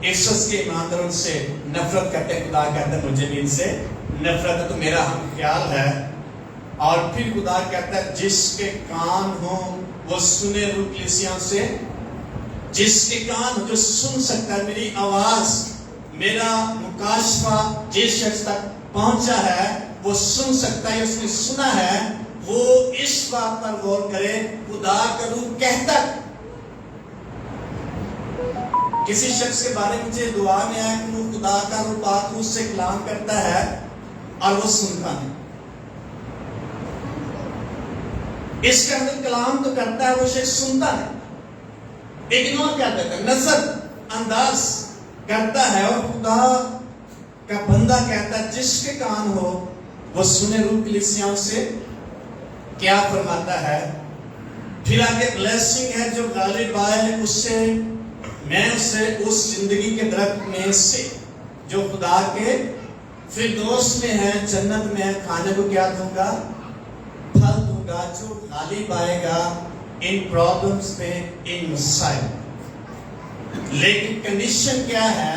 ایک شخص کے ایمانداروں سے نفرت کرتے ہیں، خدا کہتا ہے مجھے بھی ان سے نفرت ہے، تو میرا ہم خیال ہے۔ اور پھر خدا کہتا ہے جس کے کان ہوں وہ سنے روح کلیسیاں سے، جس کے کان جو سن سکتا ہے میری آواز، میرا مکاشفہ جس شخص تک پہنچا ہے وہ سن سکتا ہے، اس نے سنا ہے، وہ اس بات پر غور کرے۔ خدا کا روح کہتا ہے، کسی شخص کے بارے میں مجھے دعا میں آیا کہ وہ خدا کا روح پاک اس سے کلام کرتا ہے اور وہ سنتا نہیں۔ اس کے اندر کلام تو کرتا ہے، وہ شخص سنتا نہیں، اگنور کر دیتا ہے، نظر انداز کرتا ہے۔ اور خدا کا بندہ کہتا ہے جس کے کان ہو وہ سنے روح کلیسیاں سے کیا فرماتا ہے۔ پھر آگے بلیسنگ ہے جو غالب آئے ہے، اس سے میں اسے اس زندگی کے درخت میں سے جو خدا کے فردوس میں ہے، جنت میں ہے، کھانے کو کیا دوں گا، پھل دوں گا۔ جو غالب آئے گا ان پرابلمز میں، ان مسائل، لیکن کنڈیشن کیا ہے،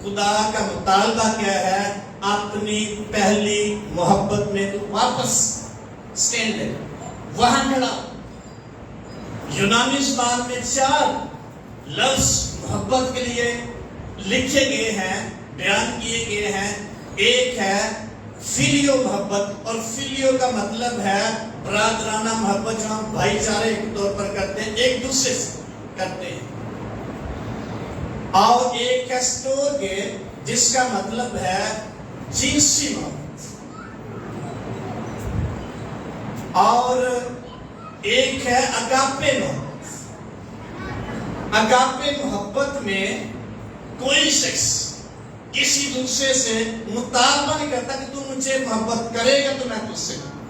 خدا کا مطالبہ کیا ہے، اپنی پہلی محبت میں تو واپس سٹینڈ ہے، وہاں کھڑا۔ یونانی زبان میں 4 لفظ محبت کے لیے لکھے گئے ہیں، بیان کیے گئے ہیں۔ ایک ہے فیلیو محبت، اور فیلیو کا مطلب ہے برادرانہ محبت، جو ہم بھائی چارے کے طور پر کرتے ہیں، ایک دوسرے سے کرتے ہیں۔ اور ایک ہے سٹورگے، جس کا مطلب ہے جنسی محبت، اور ایک ہے اگاپے محبت۔ اگاپے محبت میں کوئی شخص کسی دوسرے سے مطالبہ نہیں کرتا کہ تو مجھے محبت کرے گا تو میں تجھ سے کروں،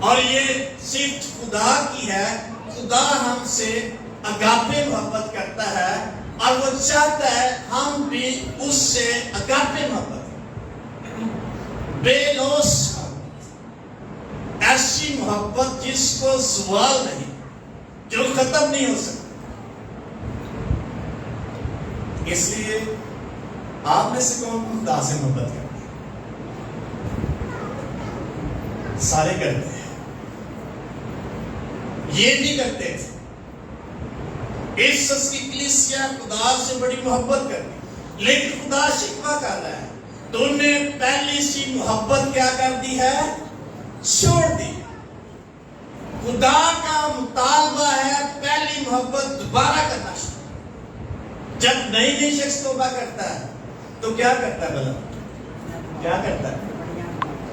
اور یہ صرف خدا کی ہے۔ خدا ہم سے اگاپے محبت کرتا ہے، اور وہ چاہتا ہے ہم بھی اس سے اگاپے محبت کریں، بے لوث محبت، ایسی محبت جس کو زوال نہیں، جو ختم نہیں ہو سکتی۔ اس لیے آپ میں سے کون خدا سے محبت کرتے ہیں؟ سارے کرتے ہیں۔ یہ بھی کرتے تھے، اس شخص کی کلیسیا خدا سے بڑی محبت کرتی، لیکن خدا شکوہ کر رہا ہے تو نے پہلی سی محبت کیا کر دی ہے، چھوڑ دی۔ خدا کا مطالبہ ہے پہلی محبت دوبارہ کرنا شروع۔ جب نئی شخص توبہ کرتا ہے تو کیا کرتا ہے، بھلا کیا کرتا ہے؟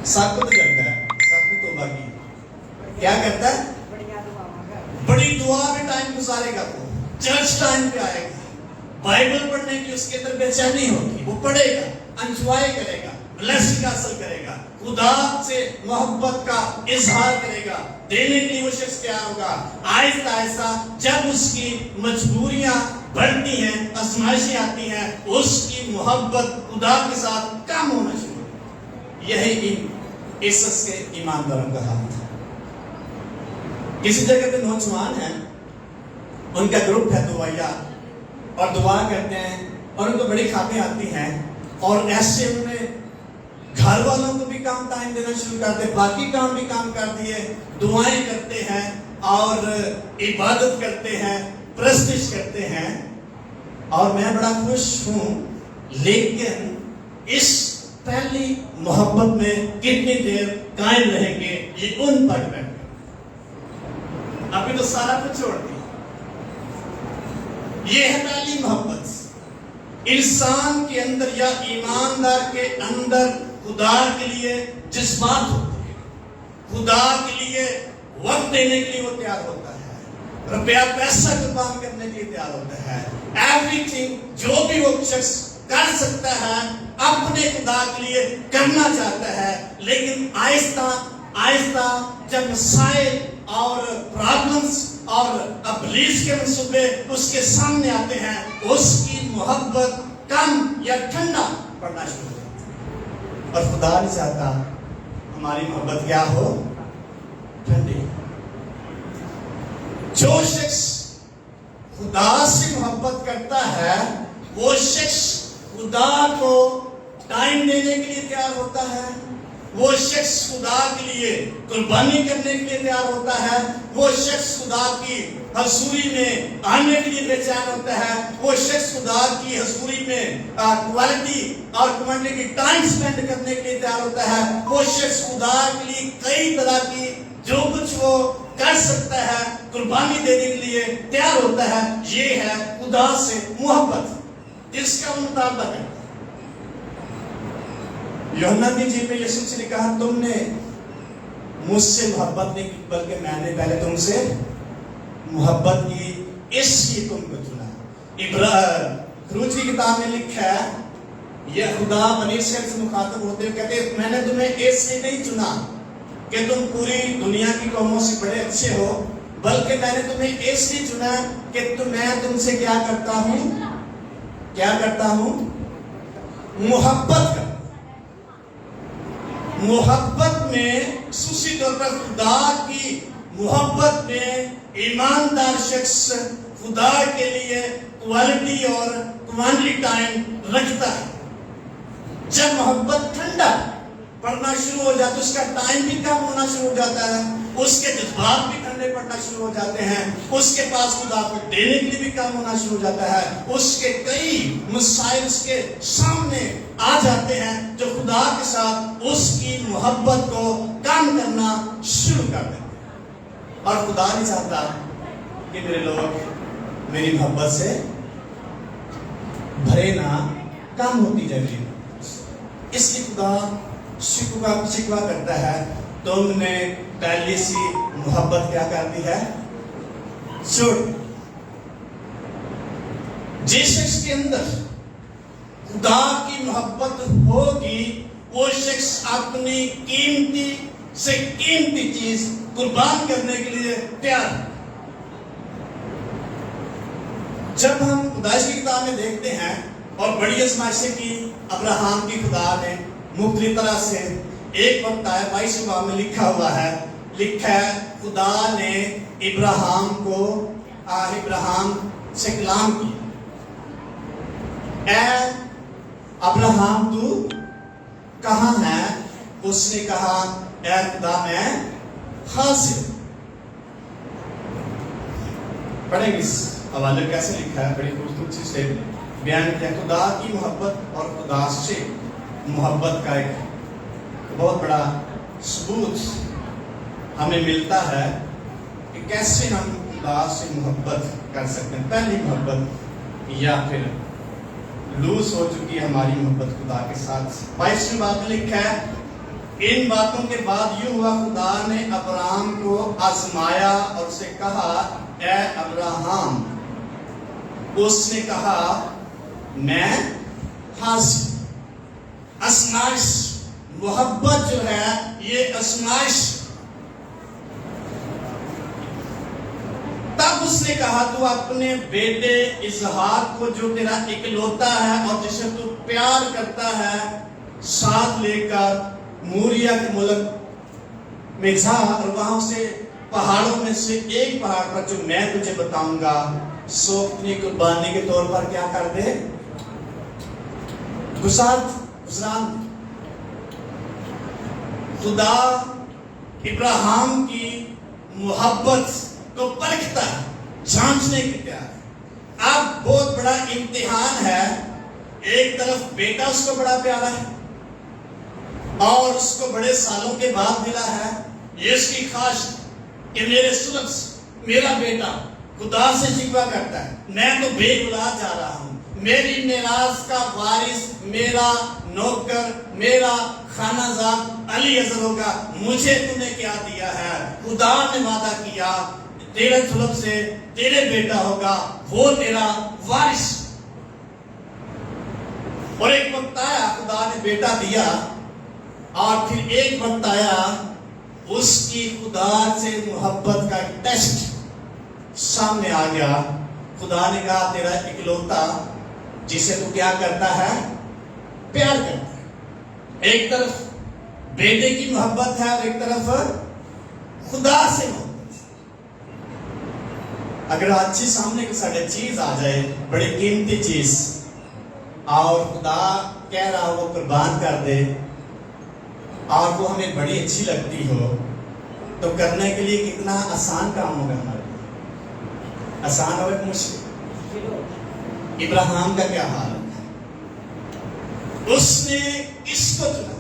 سب کچھ کرتا ہے، سب نے توبہ کی، کیا کرتا ہے؟ بڑی دعا میں ٹائم گزارے گا، وہ چرچ ٹائم پہ آئے گا، بائبل پڑھنے کی اس کے اندر بے چینی ہوگی، وہ پڑھے گا، انجوائے کرے گا، بلیسنگ حاصل کرے گا، خدا سے محبت کا اظہار کرے گا، دینے کے لیے وہ شخص تیار ہوگا۔ آہستہ آہستہ جب اس کی مجبوریاں بڑھتی ہیں، آزمائشیں آتی ہیں، اس کی محبت خدا کے ساتھ کم ہونا شروع ہوتی ہے۔ یہی اس شخص کے ایمانداروں کا حال تھا۔ کسی جگہ پہ نوجوان ہیں، ان کا گروپ ہے دعائیا، اور دعا کرتے ہیں، اور ان کو بڑی خاطیں آتی ہیں، اور ایسے انہوں نے گھر والوں کو بھی کام ٹائم دینا شروع کر دے، باقی کام بھی کام کر دیے، دعائیں کرتے ہیں اور عبادت کرتے ہیں، پرستش کرتے ہیں، اور میں بڑا خوش ہوں۔ لیکن اس پہلی محبت میں کتنی دیر قائم رہیں گے، یہ ان پر ڈیپینڈ ہے۔ ابھی تو سارا کچھ چھوڑ دیا۔ یہ ہے پہلی محبت، انسان کے اندر یا ایماندار کے اندر خدا کے لیے جذبات ہوتے ہیں، خدا کے لیے وقت دینے کے لیے وہ تیار ہوتا ہے، روپیہ پیسہ قربان کرنے کے لیے تیار ہوتا ہے، ایوری تھنگ جو بھی وہ شخص کر سکتا ہے اپنے خدا کے لیے کرنا چاہتا ہے۔ لیکن آہستہ آہستہ جب مسائل اور پرابلمز اور ابلیس کے منصوبے اس کے سامنے آتے ہیں، اس کی محبت کم یا ٹھنڈا پڑنا شروع ہوتا ہے، اور خدا نہیں چاہتا ہماری محبت کیا ہو، ٹھنڈی۔ جو شخص خدا سے محبت کرتا ہے وہ شخص خدا کو ٹائم دینے کے لیے تیار ہوتا ہے، وہ شخص خدا کے لیے قربانی کرنے کے لیے تیار ہوتا ہے، وہ شخص خدا کی حضوری میں آنے کے لیے بے چین ہوتا ہے، وہ شخص خدا کی حضوری میں کوالٹی اور کوانٹٹی ٹائم سپینڈ کرنے کے لیے تیار ہوتا ہے، وہ شخص خدا کے لیے کئی طرح کی جو کچھ وہ کر سکتا ہے قربانی دینے کے لیے تیار ہوتا ہے۔ یہ ہے خدا سے محبت جس کا مطابق ہے۔ یوحنا کی انجیل میں یسوع نے کہا تم نے مجھ سے محبت نہیں کی بلکہ میں نے پہلے تم سے محبت کی، اس لیے تم کو چنا۔ خروج کی کتاب میں لکھا ہے، یہ خدا بنی اسرائیل سے مخاطب ہوتے ہوئے کہتے ہیں میں نے تمہیں اس لیے نہیں چنا کہ تم پوری دنیا کی قوموں سے بڑے اچھے ہو، بلکہ میں نے تمہیں اس لیے چنا کہ میں تم سے کیا کرتا ہوں محبت کرتا۔ محبت میں خصوصی طور پر خدا کی محبت میں ایماندار شخص خدا کے لیے کوالٹی اور کوانٹٹی ٹائم رکھتا ہے۔ جب محبت ٹھنڈا پڑنا شروع ہو جاتا ہے، اس کا ٹائم بھی کم ہونا شروع ہو جاتا ہے، اس کے جذبات بھی ٹھنڈے پڑنا شروع ہو جاتے ہیں، اس کے پاس خدا کو دینے کے لیے بھی کم ہونا شروع ہو جاتا ہے، اس کے کئی مسائل اس کے سامنے آ جاتے ہیں جو خدا کے ساتھ اس کی محبت کو کم کرنا شروع کر دیتے ہیں۔ اور خدا نہیں چاہتا کہ میرے لوگ میری محبت سے بھرے نہ، کم ہوتی جائے۔ اس لیے خدا شکوہ کرتا ہے تم نے پہلی سی محبت کیا کر دی ہے، چھوڑ۔ جس شخص کے اندر خدا کی محبت ہوگی وہ شخص اپنی قیمتی سے قیمتی چیز قربان کرنے کے لیے تیار۔ جب ہم خدائش کی کتاب میں دیکھتے ہیں اور بڑی آزمائشیں کی ابراہیم کی خدا نے مختلف طرح سے، ایک وقت آیا 22 باب میں لکھا ہوا ہے، لکھا ہے خدا نے ابراہیم سے کلام کیا، اے ابراہیم تو کہاں ہے؟ اس نے کہا اے خدا میں حاضر۔ پڑھیں گے اس حوالے کیسے لکھا ہے، بڑی خوبصورتی سے بیان کیا۔ خدا کی محبت اور خدا سے محبت کا ایک بہت بڑا ثبوت ہمیں ملتا ہے کہ کیسے ہم خدا سے محبت کر سکتے ہیں۔ پہلی محبت یا پھر لوس ہو چکی ہماری محبت خدا کے ساتھ۔ 22ویں بات میں لکھا ہے ان باتوں کے بعد یوں ہوا خدا نے ابراہیم کو آزمایا اور اسے کہا اے ابراہیم۔ اس نے کہا میں حاضر۔ آزمائش، محبت جو ہے یہ آزمائش۔ تب اس نے کہا تو اپنے بیٹے اسحاق کو جو تیرا اکلوتا ہے اور جسے تو پیار کرتا ہے ساتھ لے کر موریا کے ملک میں جا اور وہاں سے پہاڑوں میں سے ایک پہاڑ پر جو میں تجھے بتاؤں گا سو اپنی قربانی کے طور پر کیا کر دے، گزران۔ خدا ابراہیم کی محبت کو پرکھتا ہے، جانچنے کے تیار ہے۔ اب بہت بڑا امتحان ہے، ایک طرف بیٹا اس کو بڑا پیارا ہے اور اس کو بڑے سالوں کے بعد ملا ہے، یہ اس کی خواہش کہ میرے سلطس میرا بیٹا خدا سے شکوہ کرتا ہے میں تو بے اولاد جا رہا ہوں، میری میراث کا وارث میرا نوکر میرا خانہ زاد علی اظہر ہوگا، مجھے تو نے کیا دیا ہے؟ خدا نے وعدہ کیا تیرے طلب سے تیرے بیٹا ہوگا، وہ تیرا وارث۔ اور ایک وقت آیا خدا نے بیٹا دیا اور پھر ایک وقت آیا اس کی خدا سے محبت کا ٹیسٹ سامنے آ گیا۔ خدا نے کہا تیرا اکلوتا جسے تو کیا کرتا ہے، پیار کرتا ہے۔ ایک طرف بیٹے کی محبت ہے اور ایک طرف خدا سے محبت۔ اگر اچھی سامنے کو ساڑھے چیز آ جائے، بڑی قیمتی چیز، اور خدا کہہ رہا وہ قربان کر دے اور وہ ہمیں بڑی اچھی لگتی ہو تو کرنے کے لیے کتنا آسان کام ہوگا ہمارے لیے؟ آسان ہوگا کہ مشکل؟ ابراہیم کا کیا حال ہے؟ اس نے کس کو چنا؟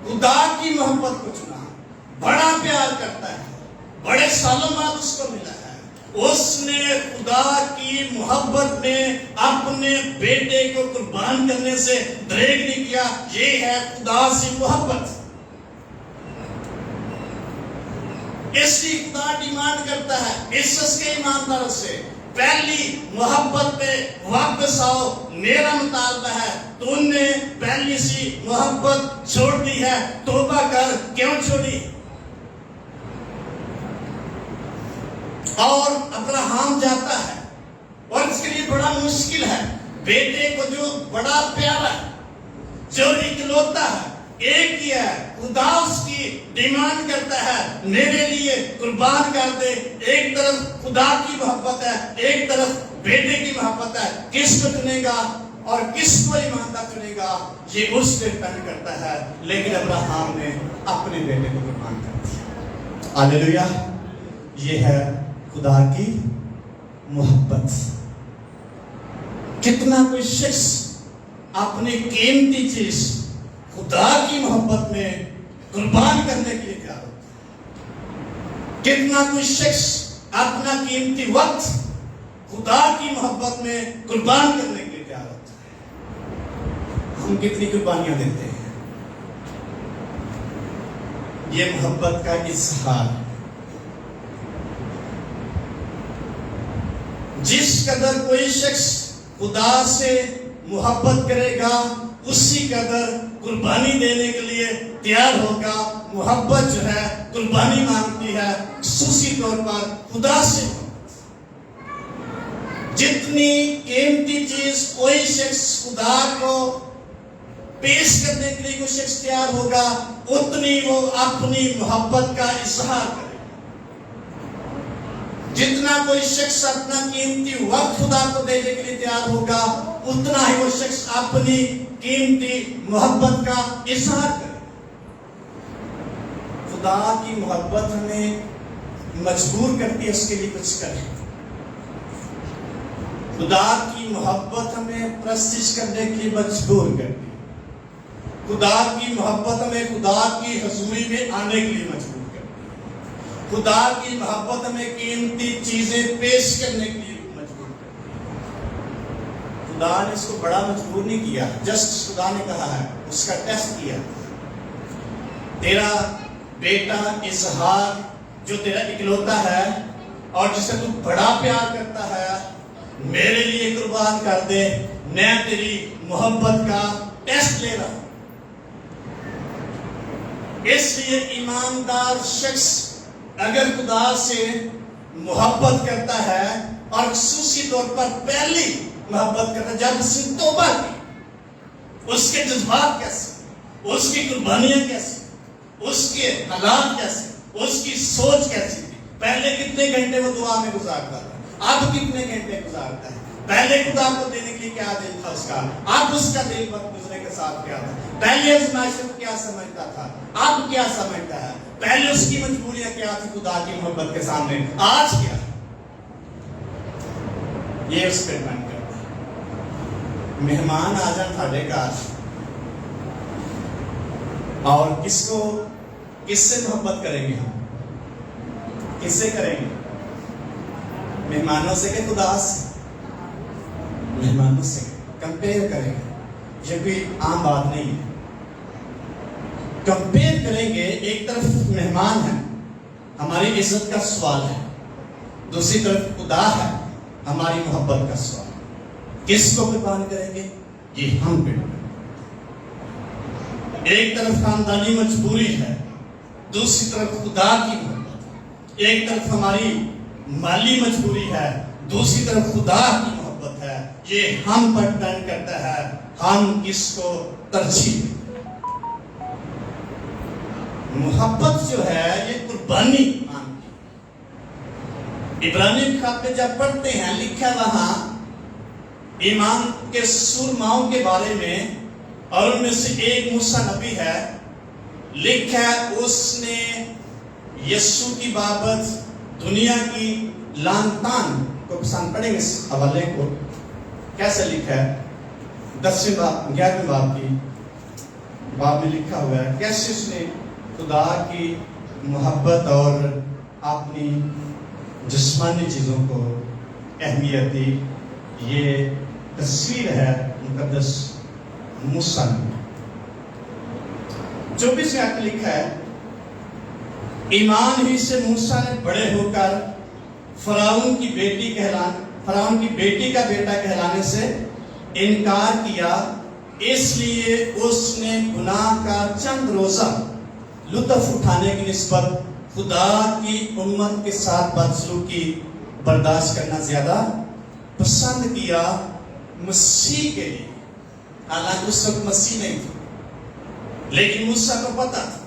خدا کی محبت کو چنا. بڑا پیار کرتا ہے, بڑے سالوں بعد اس کو ملا ہے. اس نے خدا کی محبت میں اپنے بیٹے کو قربان کرنے سے دریغ نہیں کیا. یہ ہے خدا سے محبت. اس لیے خدا ڈیمانڈ کرتا ہے اس کے ایمانداروں سے, پہلی محبت پہ واپس آؤ. میرا مطالبہ ہے تو ان نے پہلی سی محبت چھوڑ دی ہے. توبہ کر. کیوں چھوڑی؟ اور ابراہیم جاتا ہے اور اس کے لیے بڑا مشکل ہے. بیٹے کو جو بڑا پیارا ہے, جو اکلوتا ہے, ایک ہی ہے, خدا اس کی ڈیمانڈ کرتا ہے میرے لیے قربان کر دے. ایک طرف خدا کی محبت ہے, ایک طرف بیٹے کی محبت ہے. کس کو چنے گا اور کس کو ایماندار چنے گا یہ اس پہ ڈیپینڈ کرتا ہے. لیکن ابراہیم نے اپنے بیٹے کو قربان کر دیا. ہاللیلویا. یہ ہے خدا کی محبت. کتنا کوئی شخص اپنی قیمتی چیز خدا کی محبت میں قربان کرنے کے لیے تیار ہوتا ہے. کتنا کوئی شخص اپنا قیمتی وقت خدا کی محبت میں قربان کرنے کے لیے تیار ہوتا ہے. ہم کتنی قربانیاں دیتے ہیں. یہ محبت کا اظہار. جس قدر کوئی شخص خدا سے محبت کرے گا اسی قدر قربانی دینے کے لیے تیار ہوگا. محبت جو ہے قربانی مانگتی ہے, خصوصی طور پر خدا سے. جتنی قیمتی چیز کوئی شخص خدا کو پیش کرنے کے لیے کوئی شخص تیار ہوگا اتنی وہ اپنی محبت کا اظہار کرے. جتنا کوئی شخص اپنا قیمتی وقت خدا کو دینے کے لیے تیار ہوگا اتنا ہی وہ شخص اپنی قیمتی محبت کا اظہار کرے. خدا کی محبت ہمیں مجبور کرتی ہے اس کے لیے کچھ کرے. خدا کی محبت ہمیں پرستش کرنے کے لیے مجبور کرتی ہے. خدا کی محبت ہمیں خدا کی حضوری میں آنے کے لیے مجبور. خدا کی محبت ہمیں قیمتی چیزیں پیش کرنے کے لیے مجبور کرتی ہے. خدا نے اس کو بڑا مجبور نہیں کیا, جسٹ خدا نے کہا ہے, اس کا ٹیسٹ کیا. تیرا بیٹا اظہار جو تیرا اکلوتا ہے اور جسے تو بڑا پیار کرتا ہے میرے لیے قربان کر دے. میں تیری محبت کا ٹیسٹ لے رہا ہوں. اس لیے ایماندار شخص اگر خدا سے محبت کرتا ہے اور خصوصی طور پر پہلی محبت کرتا ہے جب اس نے توبہ کی, اس کے جذبات کیسے, اس کی قربانیاں کیسے, اس کے حالات کیسے, اس کی سوچ کیسی تھی. پہلے کتنے گھنٹے وہ دعا میں گزارتا تھا, اب کتنے گھنٹے گزارتا ہے. پہلے خدا کو دینے کے لیے کیا دل تھا اس کا, اب اس کا دل وقت گزرنے کے ساتھ کیا تھا. پہلے اس معاشرے کو کیا سمجھتا تھا, اب کیا سمجھتا ہے. پہلے اس کی مجبوریاں کیا تھی خدا کی محبت کے سامنے, آج کیا ہے. یہ اس پہ ڈیپینڈ کرتا ہے. مہمان آ جان تھاڑے گھر اور کس سے محبت کریں گے ہم, کس سے کریں گے؟ مہمانوں سے کہ خدا سے؟ مہمانوں سے کمپیئر کریں گے. یہ کوئی عام بات نہیں ہے. کمپیئر کریں گے. ایک طرف مہمان ہے, ہماری عزت کا سوال ہے, دوسری طرف خدا ہے, ہماری محبت کا سوال. کس کو قربان کریں گے یہ ہم پہ. ایک طرف خاندانی مجبوری ہے, دوسری طرف خدا کی محبت. ایک طرف ہماری مالی مجبوری ہے, دوسری طرف خدا کی محبت ہے. یہ ہم پر ڈیپینڈ کرتا ہے ہم کس کو ترجیح دیں. محبت جو ہے یہ قربانی مانگتی ہے. عبرانی خط میں جب پڑھتے ہیں لکھا وہاں ایمان کے سورماؤں کے بارے میں، اور ان میں سے ایک موسیٰ نبی ہے، لکھا ہے اس نے یسوع کی بابت دنیا کی لان تان کو پسند پڑھیں گے اس حوالے کو کیسے لکھا ہے 10ویں باب 11ویں باب کی باب میں لکھا ہوا ہے کیسے اس نے خدا کی محبت اور اپنی جسمانی چیزوں کو اہمیت دی. یہ تصویر ہے مقدس موسیٰ نے. 24ویں آیت میں لکھا ہے ایمان ہی سے موسیٰ نے بڑے ہو کر فرعون کی بیٹی کا بیٹا کہلانے سے انکار کیا، اس لیے اس نے گناہ کا چند روزہ لطف اٹھانے کی نسبت خدا کی امت کے ساتھ بدسلوکی برداشت کرنا زیادہ پسند کیا مسیح کے لیے. حالانکہ اس وقت مسیح نہیں تھا، لیکن موسیٰ کو پتا تھا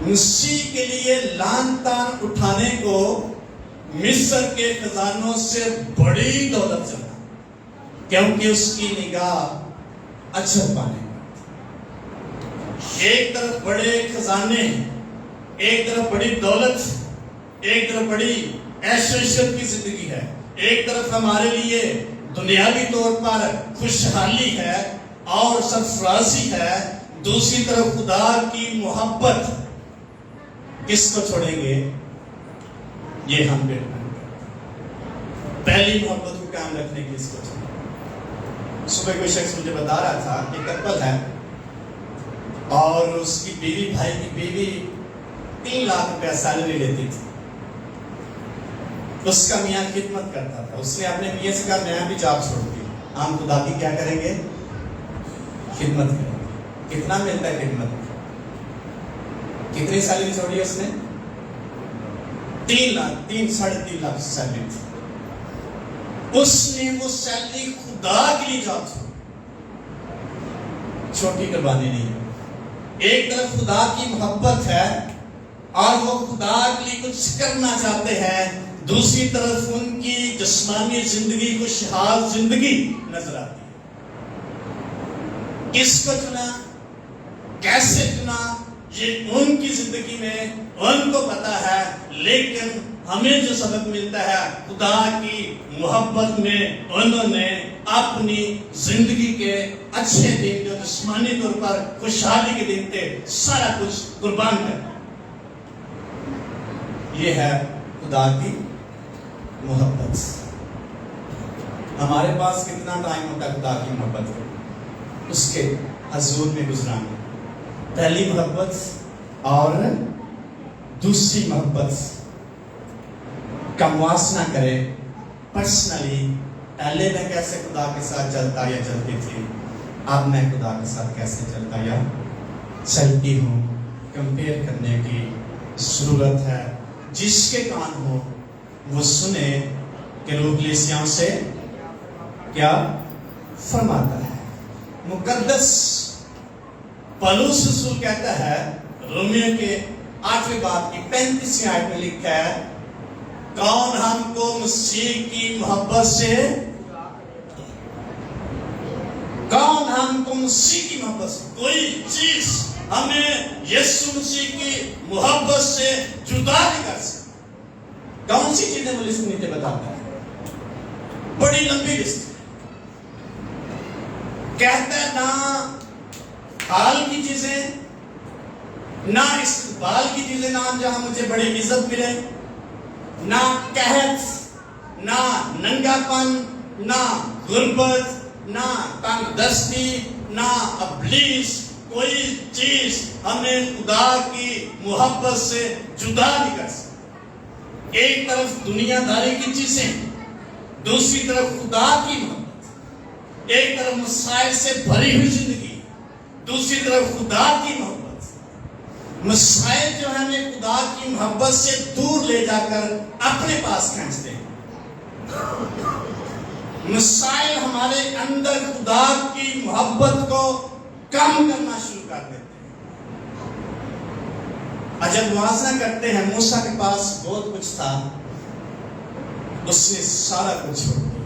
مسیح کے لیے لان تان اٹھانے کو مصر کے خزانوں سے بڑی دولت چلا، کیونکہ اس کی نگاہ اجر پانے کا. ایک طرف بڑے خزانے، ایک طرف بڑی دولت، ایک طرف بڑی عیش و عشرت کی زندگی ہے، ایک طرف ہمارے لیے دنیاوی طور پر خوشحالی ہے اور سرفرازی ہے، دوسری طرف خدا کی محبت. کس کو چھوڑیں گے؟ یہ ہم پہ پہلی محبت کو قائم رکھنے کی اس کو چھوڑیں. صبح کوئی شخص مجھے بتا رہا تھا کہ کپل ہے اور اس کی بیوی، بھائی کی بیوی 3 لاکھ روپے سیلری لیتی تھی. اس کا میاں خدمت کرتا تھا. اس نے اپنے میاں سے کہا میں بھی جاب چھوڑ دی، ہم خدا کی کیا کریں گے؟ خدمت کریں گے. کتنا ملتا ہے خدمت میں؟ کتنی سیلری چھوڑی اس نے؟ 3 لاکھ 3.5 لاکھ سیلری تھی. اس نے وہ سیلری خدا کے لیے جاب چھوڑی. چھوٹی قربانی نہیں ہے. ایک طرف خدا کی محبت ہے اور وہ خدا کے لیے کچھ کرنا چاہتے ہیں، دوسری طرف ان کی جسمانی زندگی خوشحال زندگی نظر آتی ہے. کس کو چنا، کیسے چنا، یہ ان کی زندگی میں ان کو پتا ہے، لیکن ہمیں جو سبق ملتا ہے خدا کی محبت میں انہوں نے اپنی زندگی کے اچھے دن جو جسمانی طور پر خوشحالی کے دن تھے سارا کچھ قربان کر. یہ ہے خدا کی محبت. ہمارے پاس کتنا ٹائم ہوتا ہے خدا کی محبت کو اس کے حضور میں گزرانا. پہلی محبت اور دوسری محبت کا موازنہ کرے. پرسنلی پہلے میں کیسے خدا کے ساتھ چلتا یا چلتی تھی، اب میں خدا کے ساتھ کیسے چلتا یا چلتی ہوں. کمپیئر کرنے کی ضرورت ہے. جس کے کان ہو وہ سنے کہ روح کلیسیاں سے کیا فرماتا ہے. مقدس پولس رسول کہتا ہے رومیو کے 8ویں باب کی 35ویں آیت میں لکھا ہے کون ہم کو مسیح کی محبت سے، کون ہم کو مسیح کی محبت سے، کوئی چیز ہمیں یسوع مسیح کی محبت سے جدا نہیں کر سکتی. کون سی چیزیں وہ لسٹ نیچے بتاتا ہے، بڑی لمبی لسٹ کہتا ہے. نہ حال کی چیزیں، نہ استقبال کی چیزیں، نہ جہاں مجھے بڑی عزت ملے، نہ قحط، نہ ننگا پن، نہ غربت، نہ تنگ دستی، نہ ابلیس. کوئی چیز ہمیں خدا کی محبت سے جدا نہیں کر سکتی. ایک طرف دنیا داری کی چیزیں، دوسری طرف خدا کی محبت. ایک طرف مسائل سے بھری ہوئی زندگی، دوسری طرف خدا کی محبت. مسائل جو ہے ہمیں خدا کی محبت سے دور لے جا کر اپنے پاس کھینچتے ہیں. مسائل ہمارے اندر خدا کی محبت کو کم کرنا شروع کر دیتے ہیں. جب موازنہ کرتے ہیں موسیٰ کے پاس بہت کچھ تھا، اس نے سارا کچھ چھوڑ دیا.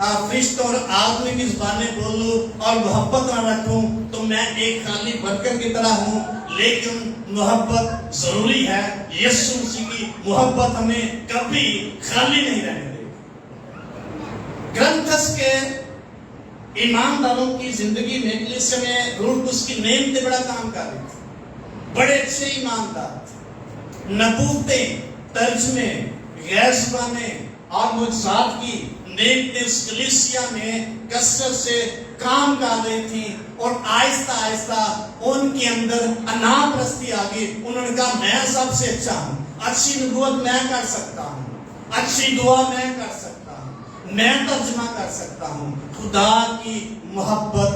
فرشتوں اور آدمی کی زبانیں بولوں اور محبت نہ رکھوں تو میں ایک خالی برکت کی طرح ہوں. لیکن محبت ضروری ہے. یسوع مسیح کی محبت ہمیں کبھی خالی نہیں رہنے دے. گرنتھس کے ایمانداروں کی زندگی میں کلیسیا میں روح اس کی نعمتیں بڑا کام کر رہی تھی. بڑے اچھے ایماندار تھے. نبوتیں، ترجمے، غیر زبانیں اور معجزات کی نعمتیں اس کلیسیا میں کثرت سے کام کر رہی تھیں. اور آہستہ آہستہ ان کے اندر انا پرستی آ گئی. انہوں نے کہا میں سب سے اچھا ہوں، اچھی نبوت میں کر سکتا ہوں، اچھی دعا میں کر سکتا ہوں، میں ترجمہ کر سکتا ہوں. خدا کی محبت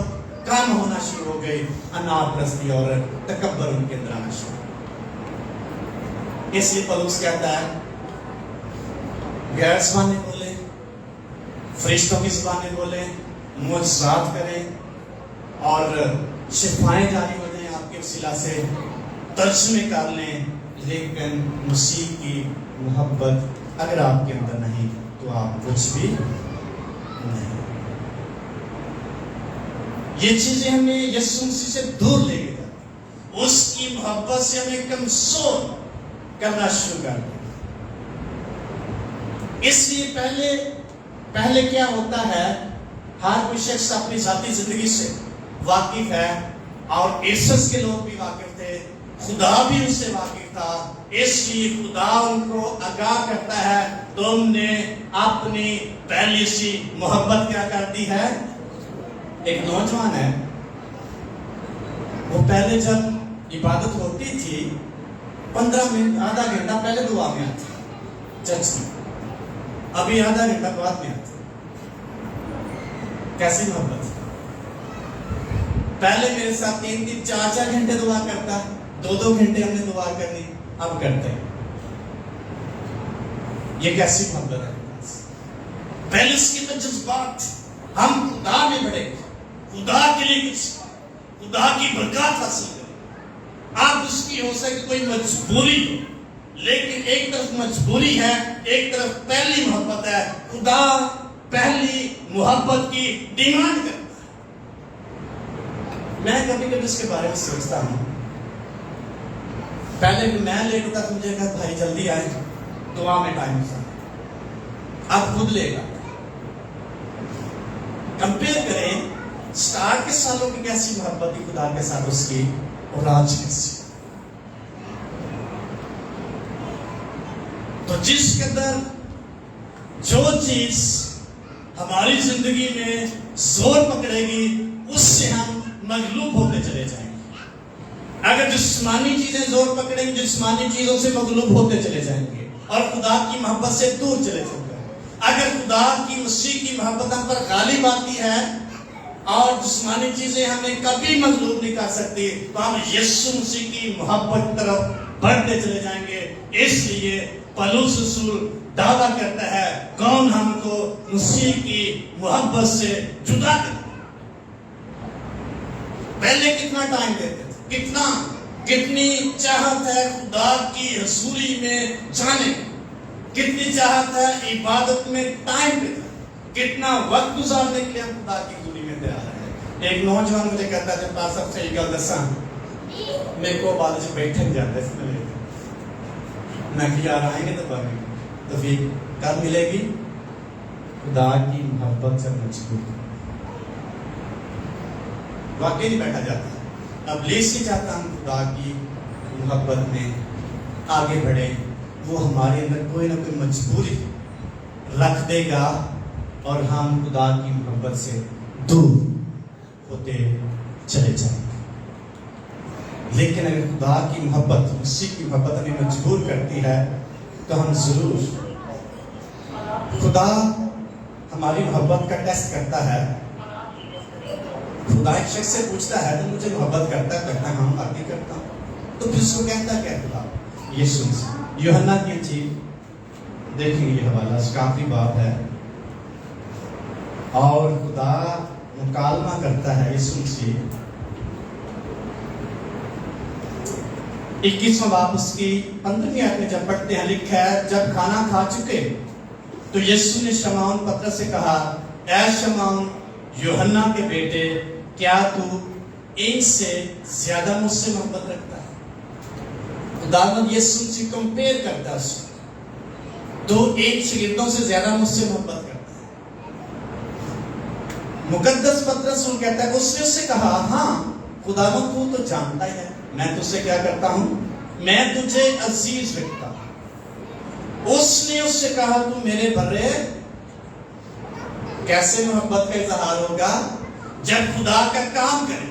کم ہونا شروع ہو گئی. انا پرستی اور تکبر ان کے اندر آنا شروع. اس لیے پولس کہتا ہے غیر زبانیں بولیں، فرشتوں کی زبانیں بولیں، معجزات کریں اور شفائیں جاری ہو جائیں آپ کے وسیلہ سے، ترجمے کر لیں. لیکن مسیح کی محبت اگر آپ کے اندر نہیں تو آپ کچھ بھی نہیں. یہ چیزیں ہمیں یسوع مسیح سے دور لے گئی جاتی. اس کی محبت سے ہمیں کمزور کرنا شروع کر دیا. اس لیے پہلے کیا ہوتا ہے، ہر کوئی شخص اپنی ذاتی زندگی سے واقف ہے اور عیسوس کے لوگ بھی واقف تھے، خدا بھی ان سے واقف تھا. اس لیے خدا ان کو آگاہ کرتا ہے تم نے اپنی پہلی سی محبت کیا کر دی ہے. ایک نوجوان ہے، وہ پہلے جب عبادت ہوتی تھی 15 منٹ آدھا گھنٹہ پہلے دعا میں آتی چرچ میں، ابھی آدھا گھنٹہ بعد میں آتی. کیسی محبت. پہلے میرے ساتھ 3 4 گھنٹے دعا کرتا، 2 گھنٹے ہم نے دعا کرنی، اب کرتے ہیں. یہ کیسی محبت ہے. پہلے اس کے جذبات، ہم خدا میں بڑھے، خدا کے لیے کچھ، خدا کی برکات حاصل کریں. آپ اس کی ہو سکے کوئی مجبوری ہو، لیکن ایک طرف مجبوری ہے، ایک طرف پہلی محبت ہے. خدا پہلی محبت کی ڈیمانڈ کرتا ہے. میں کبھی کبھی اس کے بارے میں سوچتا ہوں، پہلے بھی میں لیٹ ہوتا تو مجھے کہا بھائی جلدی آئے، دعا میں ٹائم سے، اب خود لے گا. کمپیئر کریں سٹارٹ کے سالوں کی کیسی محبت تھی خدا کے ساتھ اس کی، اور آج کیسی. تو جس قدر جو چیز ہماری زندگی میں زور پکڑے گی اس سے ہم مغلوب ہوتے چلے جائیں گے. اگر جسمانی چیزیں زور پکڑیں گی، جسمانی چیزوں سے مغلوب ہوتے چلے جائیں گے اور خدا کی محبت سے دور چلے جائیں گے. اگر خدا کی مسیح کی محبت ہم پر غالب آتی ہے اور جسمانی چیزیں ہمیں کبھی مغلوب نہیں کر سکتی، تو ہم یسوع مسیح کی محبت کی طرف بڑھتے چلے جائیں گے. اس لیے پولس رسول دعویٰ کرتا ہے کون ہم کو مسیح کی محبت سے جدا کرے. پہلے کتنا ٹائم دیتے تھے، کتنی چاہت ہے خدا کی حضوری میں جانے کی، کتنی چاہت ہے عبادت میں ٹائم دیتے، کتنا وقت گزارنے کے لیے ہم خدا کی حضوری میں تیار ہیں. ایک نوجوان مجھے کہتا ہے پاس سب سے ایک گل دساں، میرے کو بعد سے بیٹھے جاتا ہے اس میں میں کہ یار آئیں گے تو پڑھیں گے، تو پھر کب ملے گی؟ خدا کی محبت سے مجبور. واقعی نہیں بیٹھا جاتا. اب لیس نہیں چاہتا ہم خدا کی محبت میں آگے بڑھیں. وہ ہمارے اندر کوئی نہ کوئی مجبوری رکھ دے گا اور ہم خدا کی محبت سے دور ہوتے چلے جائیں گے. لیکن اگر خدا کی محبت، مسیح کی محبت ہمیں مجبور کرتی ہے تو ہم ضرور، خدا ہماری محبت کا ٹیسٹ کرتا ہے. خدا ایک شخص سے پوچھتا ہے تو مجھے محبت کرتا ہے، کہتا ہے ہاں باقی کرتا ہوں. تو پھر اس کو کہتا کیا خدا؟ یسوع مسیح. یوحنا کی انجیل دیکھیں گے، یہ حوالہ اس کا آخری باب ہے اور خدا مکالمہ کرتا ہے یسوع مسیح. 21واں باب اس کی 15ویں آیت میں جب پڑھتے ہیں لکھا ہے جب کھانا کھا چکے تو یسوع نے شمعون پترس سے کہا اے شمعون یوحنا کے بیٹے کیا تو ان سے زیادہ مجھ سے محبت رکھتا ہے؟ خداوند یسوع سے کمپیئر کرتا ہے اس کو، تو ایک شاگردوں سے زیادہ مجھ سے محبت کرتا ہے۔ مقدس پترس کہتا ہے، اس نے اس سے کہا ہاں خداوند تو جانتا ہے میں تجھ سے کیا کرتا ہوں، میں تجھے عزیز رکھتا ہوں۔ اس نے اس سے کہا تو میرے بھرے کیسے محبت کا اظہار ہوگا جب خدا کا کام کرے۔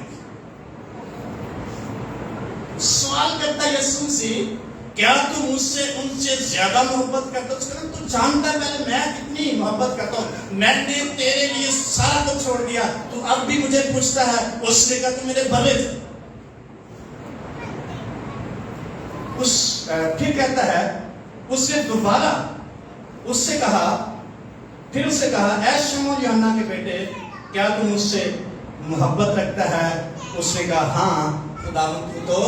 سوال کرتا ہے یسوع سے، کیا تو مجھ سے ان سے زیادہ محبت کرتا؟ اس کا تو جانتا ہے میں کتنی محبت کرتا ہوں، میں نے تیرے لیے سارا کچھ چھوڑ دیا، تو اب بھی مجھے پوچھتا ہے۔ اس نے کہا تو میرے بھلے تھے۔ پھر کہتا ہے اس نے دوبارہ اس سے کہا، پھر اس سے کہا اے شمعون یوحنا کے بیٹے کیا تو مجھ سے محبت رکھتا ہے؟ اس نے کہا ہاں خداوند تو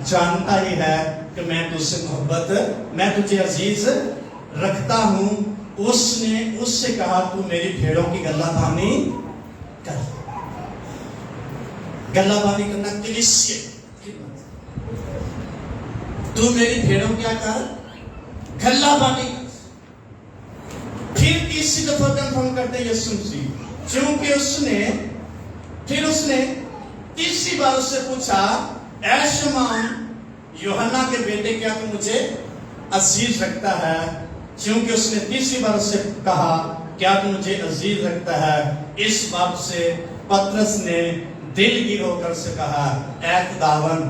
جانتا ہی ہے کہ میں تجھ سے محبت، میں تجھے عزیز رکھتا ہوں۔ اس نے اس سے کہا تو میری بھیڑوں کی گلہ بانی کر۔ گلہ بانی کرنا کلیسیا، تو میری بھیڑوں کیا کر، گلہ بانی کر۔ پھر تیسری دفعہ کنفرم کرتے یسوع مسیح، چونکہ اس نے تیسری بار اس سے پوچھا اے شمعون یوحنا کے بیٹے کیا تو مجھے عزیز رکھتا ہے؟ چونکہ اس نے تیسری بار اس سے کہا کیا تو مجھے عزیز رکھتا ہے، اس بات سے پترس نے دل گیر ہو کر سے کہا اے خداوند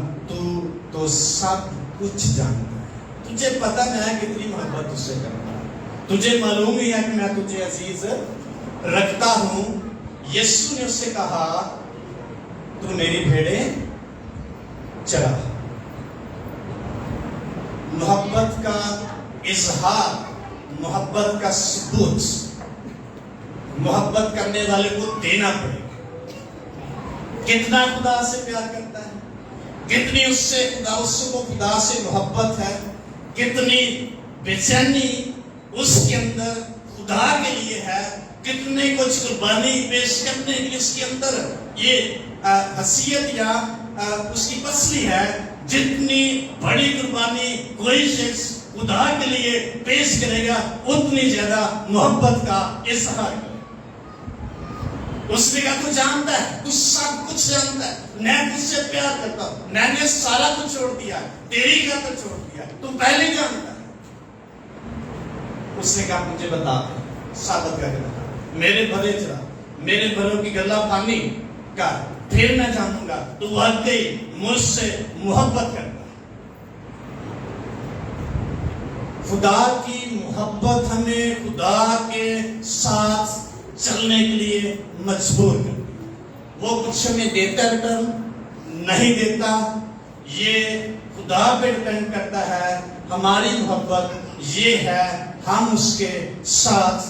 تو سب کچھ جانتا ہے، تجھے پتہ ہے کتنی محبت تجھ سے کرتا ہے، تجھے معلوم ہی ہے کہ میں تجھے عزیز رکھتا ہوں۔ یسوع نے اس سے کہا تو میری بھیڑیں چرا۔ محبت کا اظہار، محبت کا ثبوت محبت کرنے والے کو دینا پڑے گا۔ کتنا خدا سے پیار کرتا ہے، کتنی اس کو خدا سے محبت ہے، کتنی بے چینی اس کے اندر خدا کے لیے ہے، کتنے کچھ قربانی پیش کرنے کے لیے اس کے اندر یہ حیثیت یا اس کی پسلی ہے۔ جتنی بڑی قربانی کوئی شخص خدا کے لیے پیش کرے گا اتنی زیادہ محبت کا اظہار کرے۔ اس نے کہا تو جانتا ہے، تو سب کچھ جانتا ہے، میں تجھ سے پیار کرتا ہوں، میں نے سارا کچھ چھوڑ دیا، تیری خاطر چھوڑ دیا، تو پہلے جانتا ہے۔ اس نے کہا مجھے بتا، ثابت کر کے بتا، میرے بھلے چلا، میرے بھلوں کی گلہ بانی کر، پھر میں جانوں گا تو واقعی مجھ سے محبت کرتا ہے۔ خدا کی محبت ہمیں خدا کے ساتھ چلنے کے لیے مجبور کرتی ہے۔ وہ کچھ ہمیں دیتا ریٹرن نہیں دیتا، یہ خدا پہ ڈیپینڈ کرتا ہے۔ ہماری محبت یہ ہے ہم اس کے ساتھ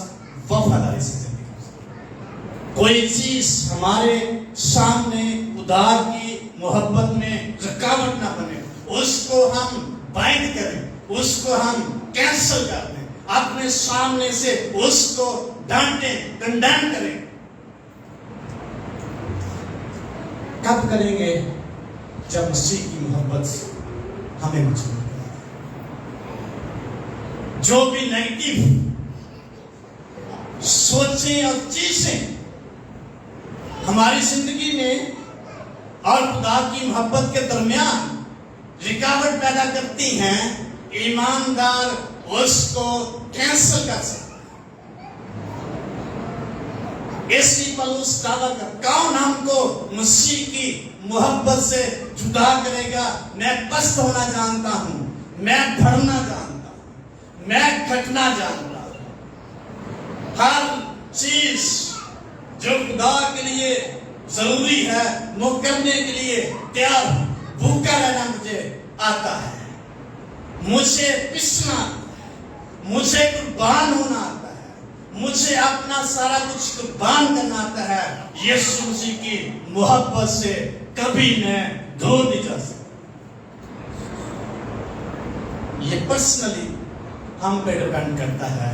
وفاداری سے زندگی کریں۔ کوئی چیز ہمارے سامنے خدا کی محبت میں رکاوٹ نہ بنے، اس کو ہم بائنڈ کریں، اس کو ہم کینسل کر دیں، اپنے سامنے سے اس کو ڈانٹیں، کنڈیم کریں۔ کب کریں گے؟ جب مسیح کی محبت ہمیں مجبور کرے۔ جو بھی نیگیٹو سوچیں اور چیزیں ہماری زندگی میں اور خدا کی محبت کے درمیان رکاوٹ پیدا کرتی ہیں، ایماندار اس کو کینسل کر سکتا ہے۔ اس لیے پولس دعویٰ کرتا ہے، کون ہم کو مسیح کی محبت سے جدا کرے گا؟ میں پست ہونا جانتا ہوں، میں بڑھنا جانتا ہوں، میں گھٹنا جانتا ہوں۔ ہر چیز جو خدا کے لیے ضروری ہے وہ کرنے کے لیے تیار ہوں۔ بھوکا رہنا مجھے آتا ہے، مجھے پسنا آتا ہے، مجھے قربان ہونا آتا ہے، مجھے اپنا سارا کچھ قربان کرنا آتا ہے۔ یسوع مسیح کی محبت سے کبھی میں دور نہیں جا سکتا۔ یہ پرسنلی ہم پہ ڈیپینڈ کرتا ہے۔